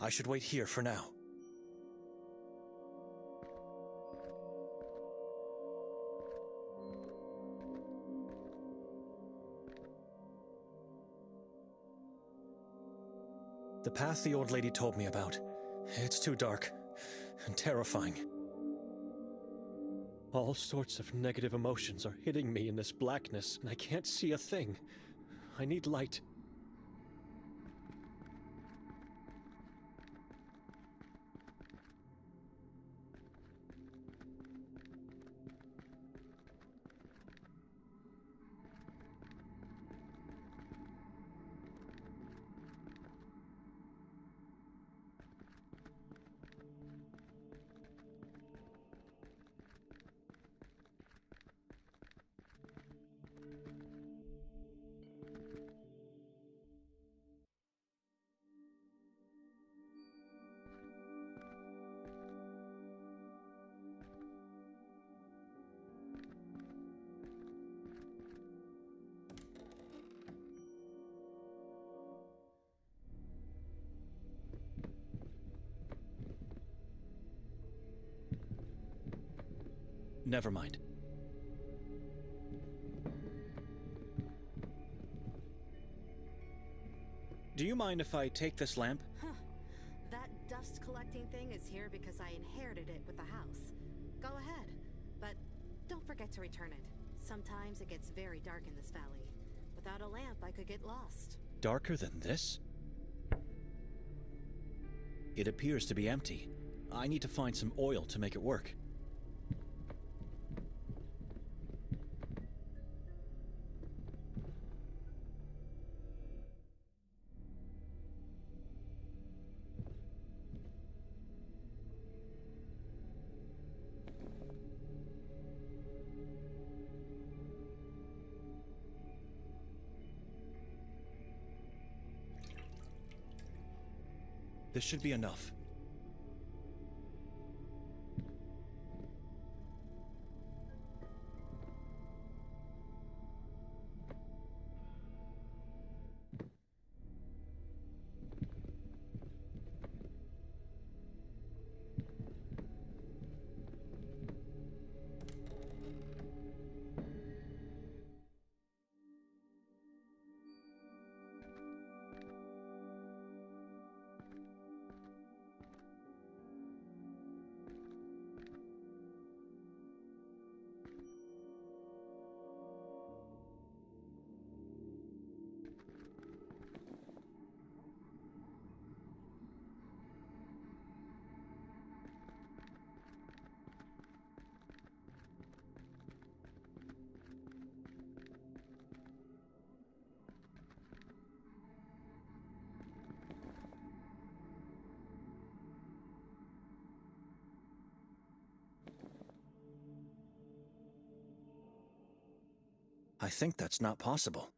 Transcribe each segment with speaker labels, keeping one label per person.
Speaker 1: I should wait here for now. The path the old lady told me about. It's too dark and terrifying. All sorts of negative emotions are hitting me in this blackness, and I can't see a thing. I need light. Never mind. Do you mind if I take this lamp?
Speaker 2: Huh. That dust collecting thing is here because I inherited it with the house. Go ahead, but don't forget to return it. Sometimes it gets very dark in this valley. Without a lamp, I could get lost.
Speaker 1: Darker than this? It appears to be empty. I need to find some oil to make it work. This should be enough. I think that's not possible.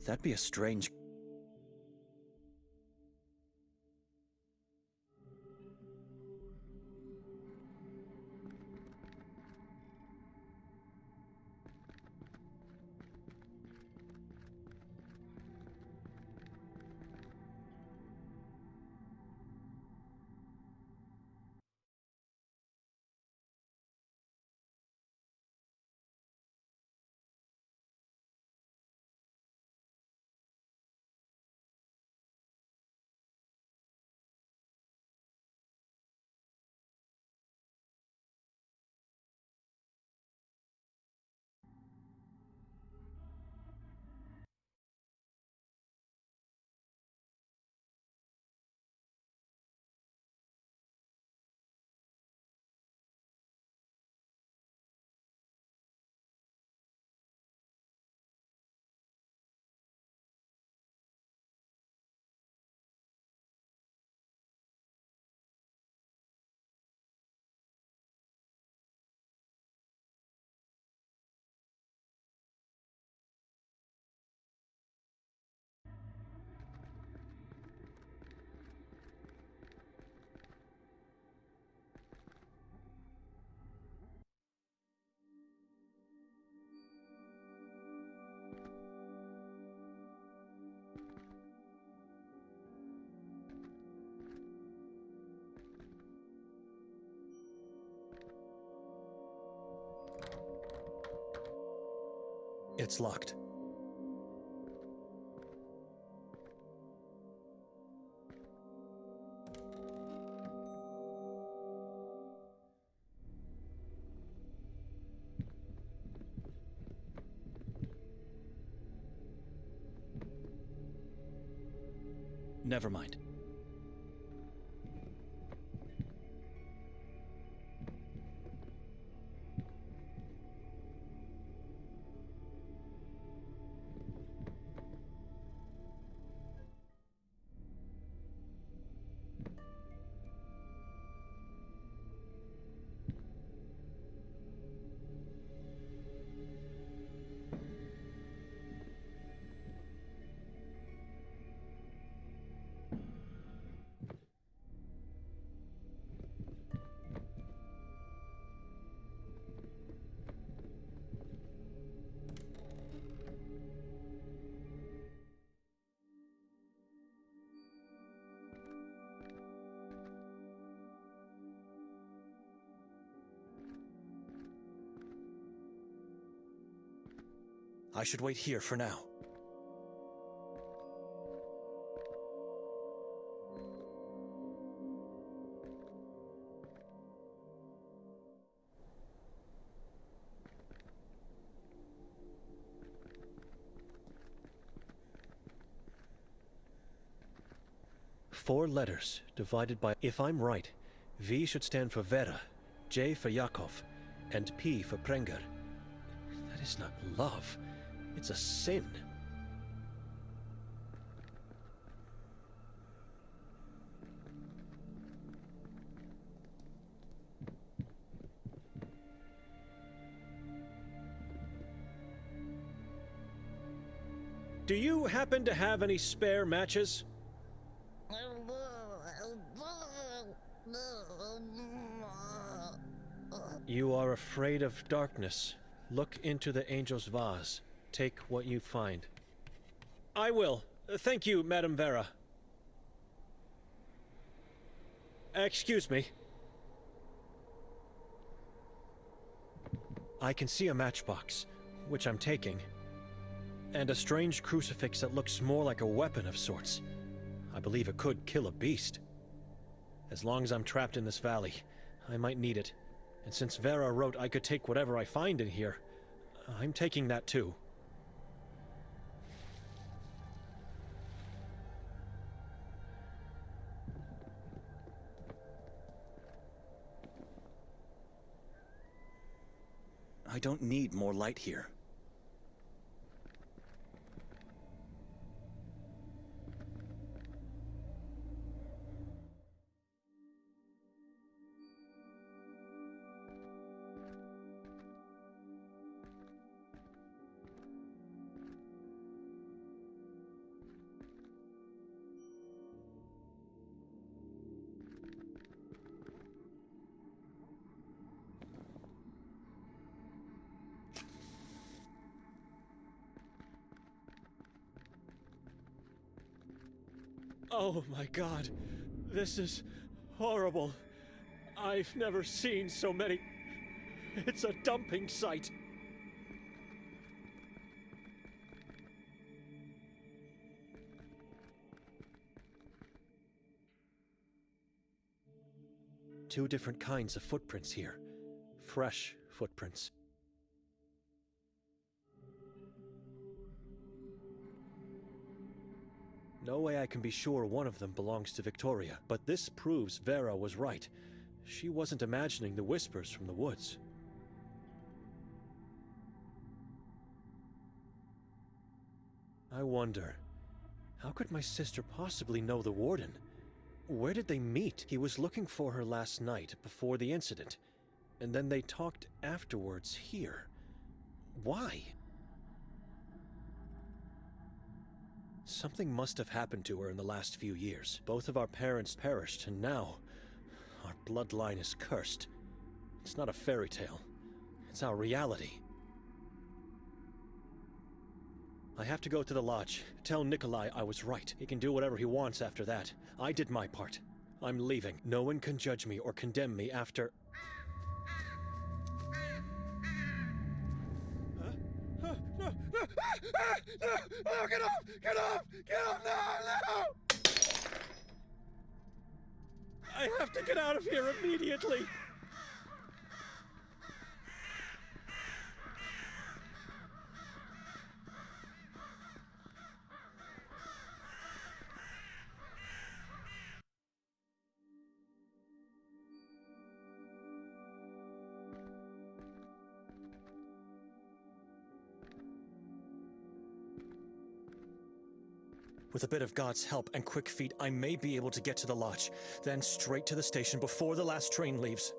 Speaker 1: That'd be a strange It's locked. Never mind. I should wait here for now. Four letters divided by, if I'm right, V should stand for Vera, J for Yakov, and P for Prenger. That is not love. It's a sin. Do you happen to have any spare matches? You are afraid of darkness. Look into the angel's vase. Take what you find. I will. Thank you, Madame Vera. Excuse me. I can see a matchbox, which I'm taking, and a strange crucifix that looks more like a weapon of sorts. I believe it could kill a beast. As long as I'm trapped in this valley, I might need it. And since Vera wrote I could take whatever I find in here, I'm taking that too. I don't need more light here. Oh my God, this is horrible. I've never seen so many. It's a dumping site. Two different kinds of footprints here. Fresh footprints. No way I can be sure one of them belongs to Victoria, but this proves Vera was right. She wasn't imagining the whispers from the woods. I wonder, how could my sister possibly know the warden? Where did they meet? He was looking for her last night before the incident, and then they talked afterwards here. Why? Something must have happened to her in the last few years. Both of our parents perished, and now our bloodline is cursed. It's not a fairy tale. It's our reality. I have to go to the lodge. Tell Nikolay I was right. He can do whatever he wants after that. I did my part. I'm leaving. No one can judge me or condemn me after... No!
Speaker 3: No, get off! Get off! Get off! No!
Speaker 1: I have to get out of here immediately! With a bit of God's help and quick feet, I may be able to get to the lodge, then straight to the station before the last train leaves.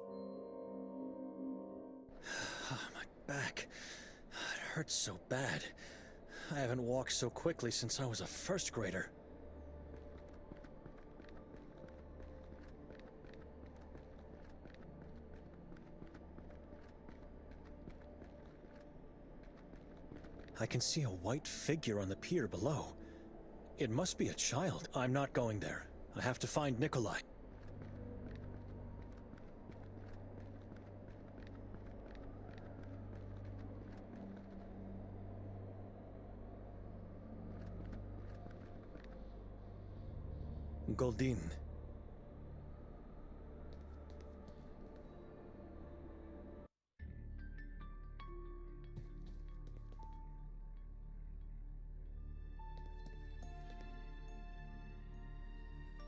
Speaker 1: My back. It hurts so bad. I haven't walked so quickly since I was a first grader. I can see a white figure on the pier below. It must be a child. I'm not going there. I have to find Nikolay. Goldin.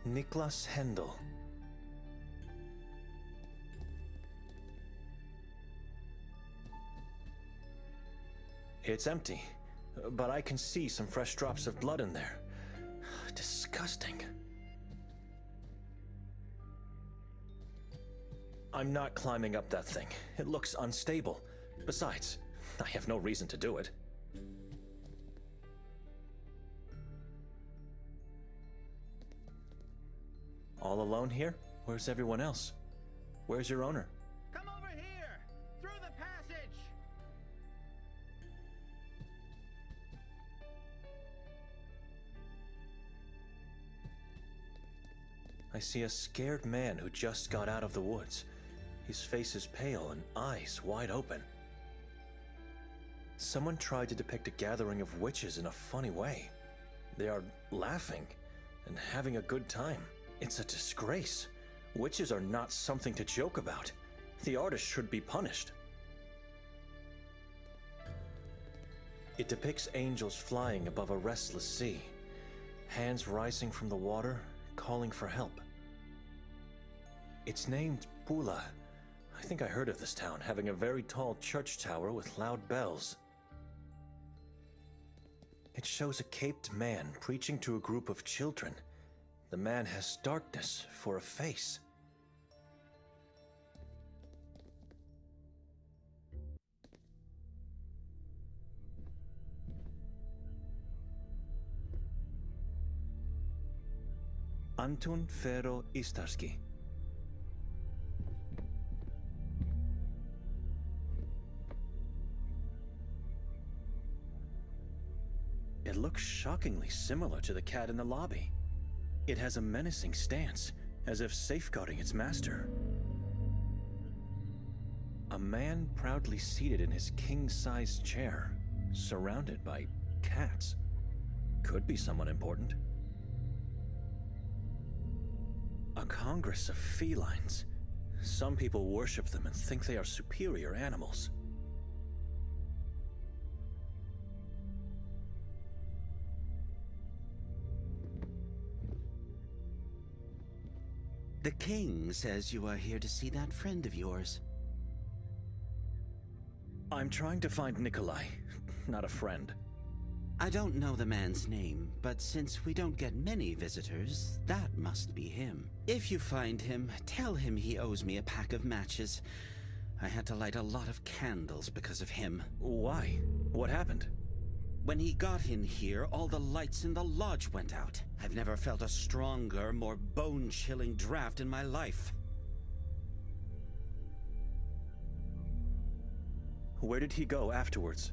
Speaker 1: Niklas Hendel. It's empty, but I can see some fresh drops of blood in there. Disgusting. I'm not climbing up that thing. It looks unstable. Besides, I have no reason to do it. All alone here? Where's everyone else? Where's your owner?
Speaker 3: Come over here! Through the passage!
Speaker 1: I see a scared man who just got out of the woods. His face is pale and eyes wide open. Someone tried to depict a gathering of witches in a funny way. They are laughing and having a good time. It's a disgrace. Witches are not something to joke about. The artist should be punished. It depicts angels flying above a restless sea, hands rising from the water, calling for help. It's named Pula. I think I heard of this town having a very tall church tower with loud bells. It shows a caped man preaching to a group of children. The man has darkness for a face. Antun Fero Istarski. It looks shockingly similar to the cat in the lobby. It has a menacing stance, as if safeguarding its master. A man proudly seated in his king-sized chair, surrounded by cats. Could be someone important. A congress of felines. Some people worship them and think they are superior animals.
Speaker 4: The king says you are here to see that friend of yours.
Speaker 1: I'm trying to find Nikolay, not a friend.
Speaker 4: I don't know the man's name, but since we don't get many visitors, that must be him. If you find him, tell him he owes me a pack of matches. I had to light a lot of candles because of him.
Speaker 1: Why? What happened?
Speaker 4: When he got in here, all the lights in the lodge went out. I've never felt a stronger, more bone-chilling draft in my life.
Speaker 1: Where did he go afterwards?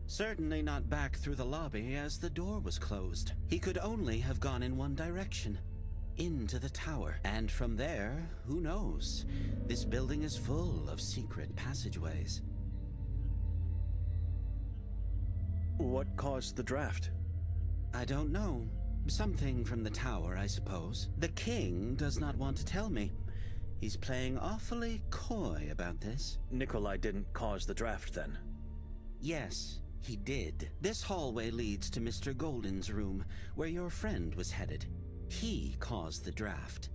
Speaker 4: Certainly not back through the lobby, as the door was closed. He could only have gone in one direction, into the tower. And from there, who knows? This building is full of secret passageways.
Speaker 1: What caused the draft?
Speaker 4: I don't know. Something from the tower, I suppose. The king does not want to tell me. He's playing awfully coy about this.
Speaker 1: Nikolay didn't cause the draft, then?
Speaker 4: Yes, he did. This hallway leads to Mr. Golden's room, where your friend was headed. He caused the draft.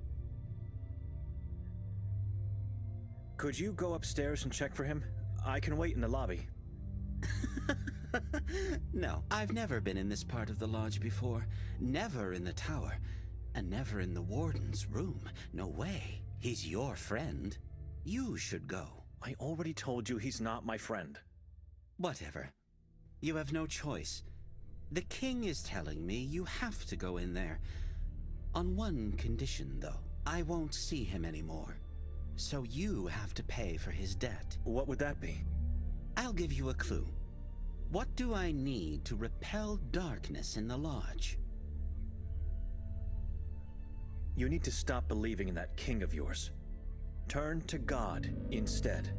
Speaker 1: Could you go upstairs and check for him? I can wait in the lobby.
Speaker 4: No, I've never been in this part of the lodge before. Never in the tower. And never in the warden's room. No way. He's your friend. You should go.
Speaker 1: I already told you he's not my friend.
Speaker 4: Whatever. You have no choice. The king is telling me you have to go in there. On one condition, though. I won't see him anymore. So you have to pay for his debt.
Speaker 1: What would that be?
Speaker 4: I'll give you a clue. What do I need to repel darkness in the lodge?
Speaker 1: You need to stop believing in that king of yours. Turn to God instead.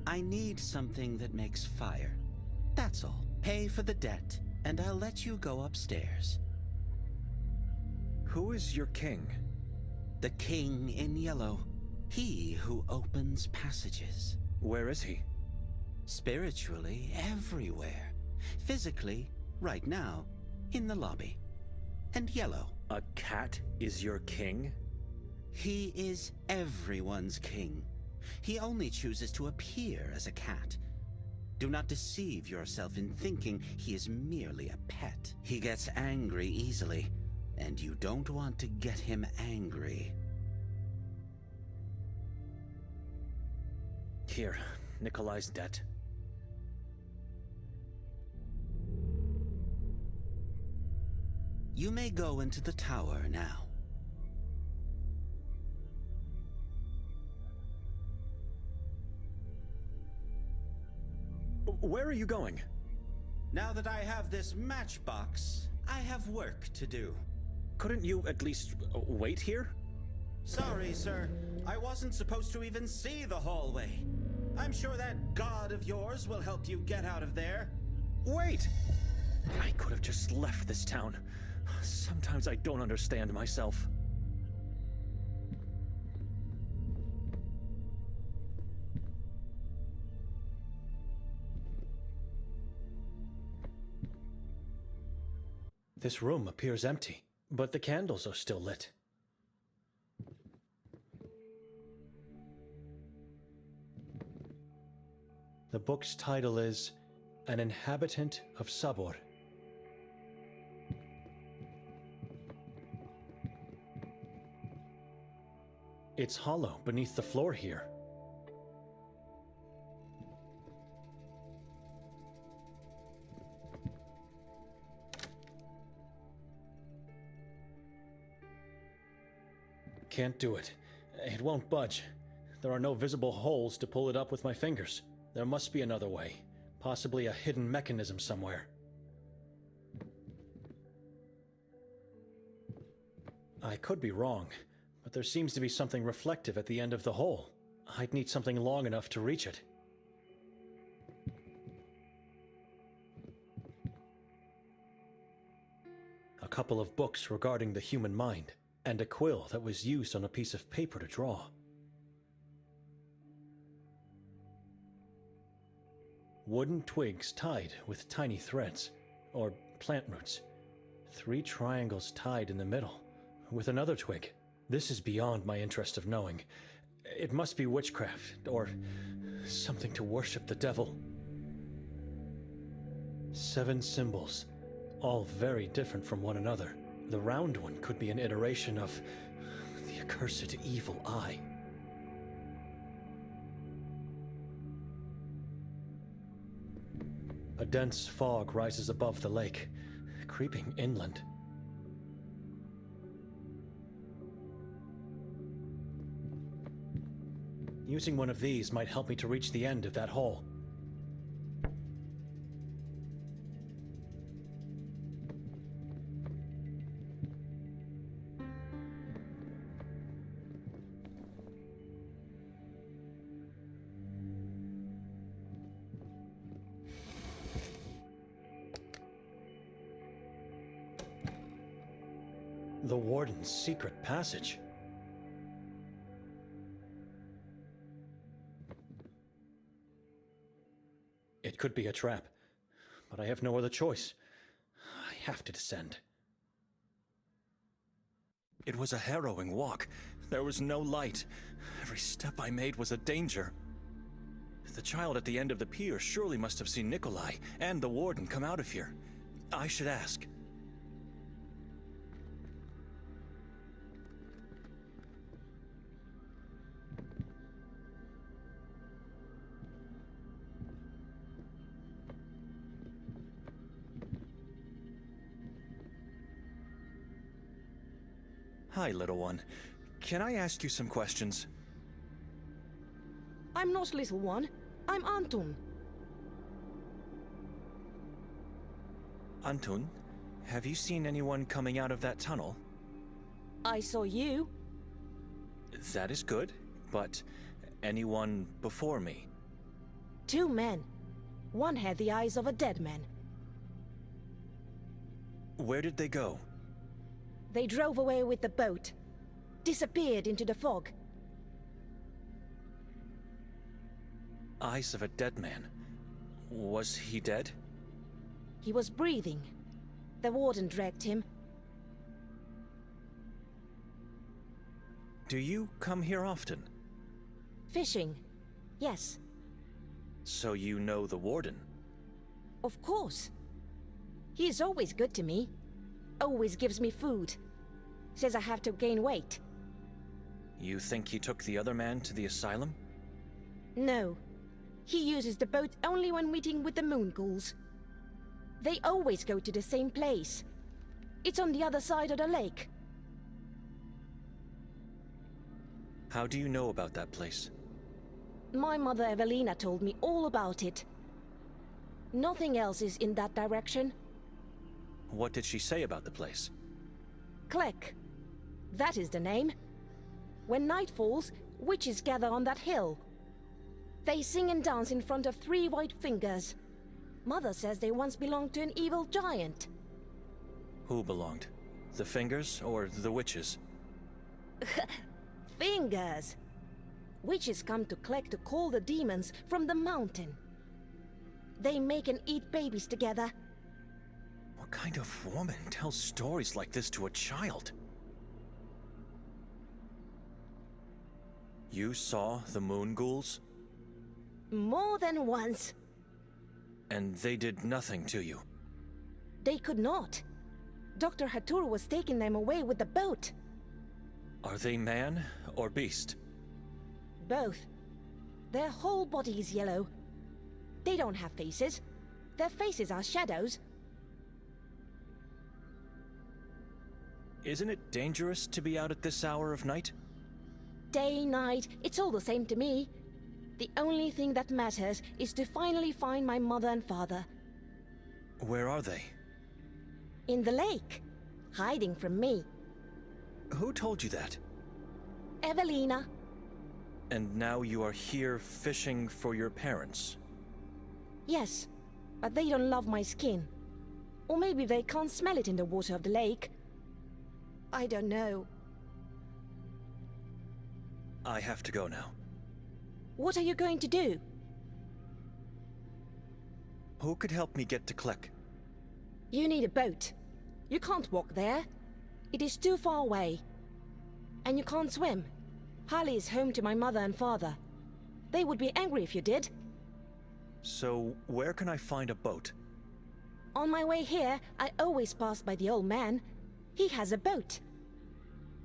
Speaker 4: I need something that makes fire. That's all. Pay for the debt, and I'll let you go upstairs.
Speaker 1: Who is your king?
Speaker 4: The king in yellow. He who opens passages.
Speaker 1: Where is he?
Speaker 4: Spiritually, everywhere. Physically, right now, in the lobby. And yellow.
Speaker 1: A cat is your king?
Speaker 4: He is everyone's king. He only chooses to appear as a cat. Do not deceive yourself in thinking he is merely a pet. He gets angry easily, and you don't want to get him angry.
Speaker 1: Here, Nikolay's debt.
Speaker 4: You may go into the tower now.
Speaker 1: Where are you going?
Speaker 4: Now that I have this matchbox, I have work to do.
Speaker 1: Couldn't you at least wait here?
Speaker 4: Sorry, sir. I wasn't supposed to even see the hallway. I'm sure that god of yours will help you get out of there.
Speaker 1: Wait! I could have just left this town. Sometimes I don't understand myself. This room appears empty, but the candles are still lit. The book's title is An Inhabitant of Sabor. It's hollow beneath the floor here. Can't do it. It won't budge. There are no visible holes to pull it up with my fingers. There must be another way. Possibly a hidden mechanism somewhere. I could be wrong, but there seems to be something reflective at the end of the hole. I'd need something long enough to reach it. A couple of books regarding the human mind, and a quill that was used on a piece of paper to draw. Wooden twigs tied with tiny threads, or plant roots. 3 triangles tied in the middle, with another twig. This is beyond my interest of knowing. It must be witchcraft, or something to worship the devil. 7 symbols, all very different from one another. The round one could be an iteration of the accursed evil eye. A dense fog rises above the lake, creeping inland. Using one of these might help me to reach the end of that hole. The warden's secret passage. It could be a trap, but I have no other choice. I have to descend.
Speaker 5: It was a harrowing walk. There was no light. Every step I made was a danger. The child at the end of the pier surely must have seen Nikolay and the warden come out of here. I should ask. Hi, little one. Can I ask you some questions?
Speaker 6: I'm not little one. I'm Anton.
Speaker 5: Anton, have you seen anyone coming out of that tunnel?
Speaker 6: I saw you.
Speaker 5: That is good, but anyone before me?
Speaker 6: 2 men. One had the eyes of a dead man.
Speaker 5: Where did they go?
Speaker 6: They drove away with the boat. Disappeared into the fog.
Speaker 5: Eyes of a dead man. Was he dead?
Speaker 6: He was breathing. The warden dragged him.
Speaker 5: Do you come here often?
Speaker 6: Fishing. Yes.
Speaker 5: So you know the warden?
Speaker 6: Of course. He is always good to me. Always gives me food. Says I have to gain weight.
Speaker 5: You think he took the other man to the asylum?
Speaker 6: No. He uses the boat only when meeting with the moon ghouls. They always go to the same place. It's on the other side of the lake.
Speaker 5: How do you know about that place?
Speaker 6: My mother Evelina told me all about it. Nothing else is in that direction.
Speaker 5: What did she say about the place?
Speaker 6: Klek. That is the name. When night falls, witches gather on that hill. They sing and dance in front of 3 white fingers. Mother says they once belonged to an evil giant.
Speaker 5: Who belonged? The fingers or the witches?
Speaker 6: Fingers! Witches come to Klek to call the demons from the mountain. They make and eat babies together.
Speaker 5: What kind of woman tells stories like this to a child? You saw the moon ghouls?
Speaker 6: More than once.
Speaker 5: And they did nothing to you?
Speaker 6: They could not. Dr. Hatur was taking them away with the boat.
Speaker 5: Are they man or beast?
Speaker 6: Both. Their whole body is yellow. They don't have faces. Their faces are shadows.
Speaker 5: Isn't it dangerous to be out at this hour of night?
Speaker 6: Day, night, it's all the same to me. The only thing that matters is to finally find my mother and father.
Speaker 5: Where are they?
Speaker 6: In the lake. Hiding from me.
Speaker 5: Who told you that?
Speaker 6: Evelina.
Speaker 5: And now you are here fishing for your parents?
Speaker 6: Yes, but they don't love my skin. Or maybe they can't smell it in the water of the lake. I don't know.
Speaker 5: I have to go now.
Speaker 6: What are you going to do?
Speaker 5: Who could help me get to Klek?
Speaker 6: You need a boat. You can't walk there. It is too far away. And you can't swim. Hali is home to my mother and father. They would be angry if you did.
Speaker 5: So, where can I find a boat?
Speaker 6: On my way here, I always pass by the old man. He has a boat.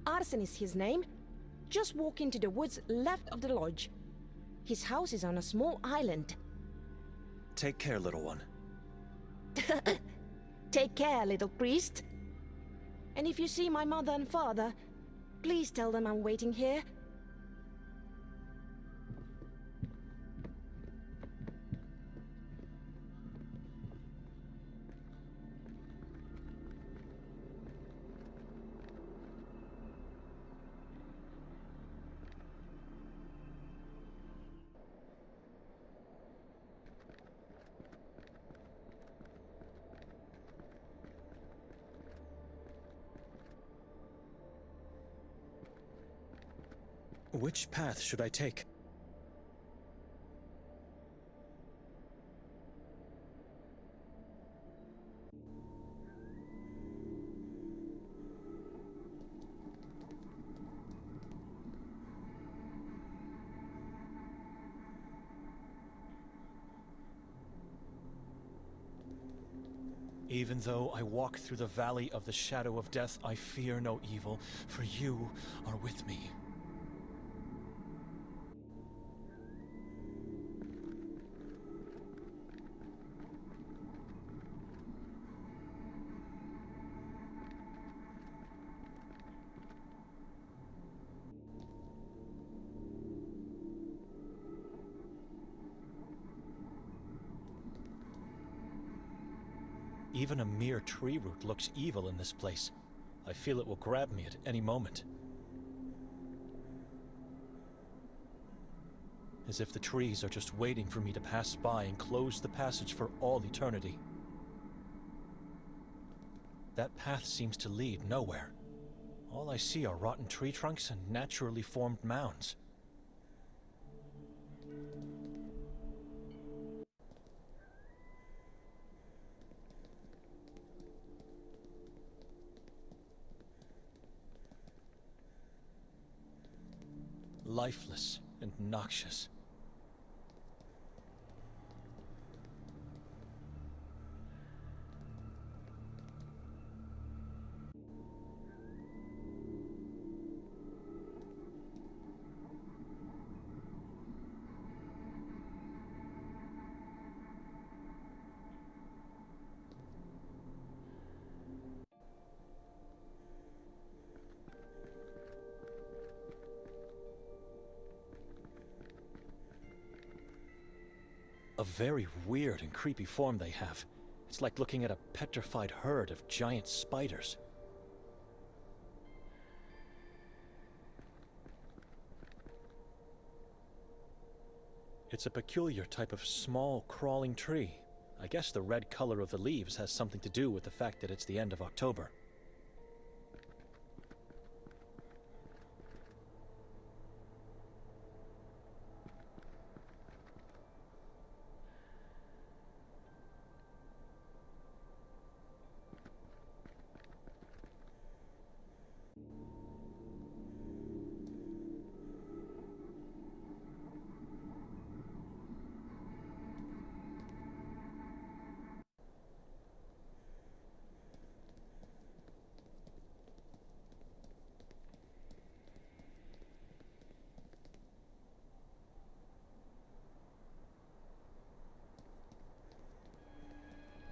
Speaker 6: Arsen is his name. Just walk into the woods left of the lodge. His house is on a small island.
Speaker 5: Take care, little one.
Speaker 6: Take care, little priest. And if you see my mother and father, please tell them I'm waiting here.
Speaker 1: Which path should I take? Even though I walk through the valley of the shadow of death, I fear no evil, for you are with me. Even a mere tree root looks evil in this place. I feel it will grab me at any moment. As if the trees are just waiting for me to pass by and close the passage for all eternity. That path seems to lead nowhere. All I see are rotten tree trunks and naturally formed mounds. Lifeless and noxious. A very weird and creepy form they have. It's like looking at a petrified herd of giant spiders. It's a peculiar type of small, crawling tree. I guess the red color of the leaves has something to do with the fact that it's the end of October.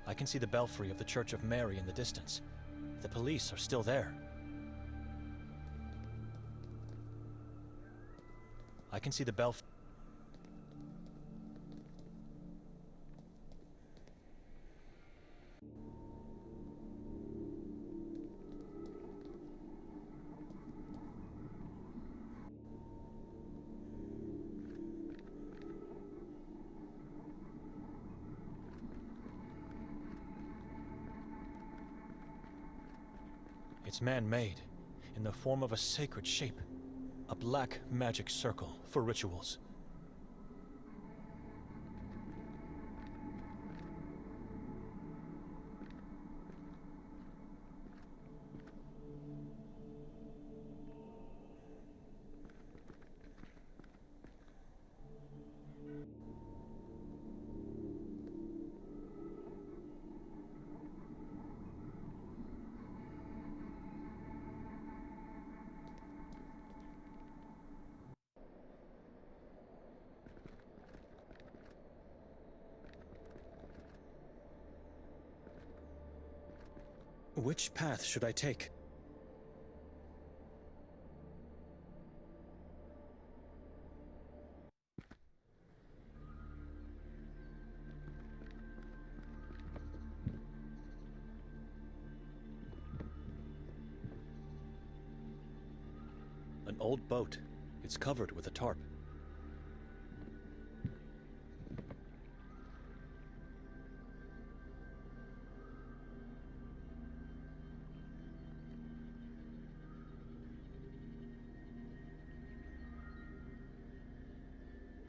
Speaker 1: I can see the belfry of the Church of Mary in the distance. The police are still there. I can see the belfry. It's man-made, in the form of a sacred shape. A black magic circle for rituals. Which path should I take? An old boat. It's covered with a tarp.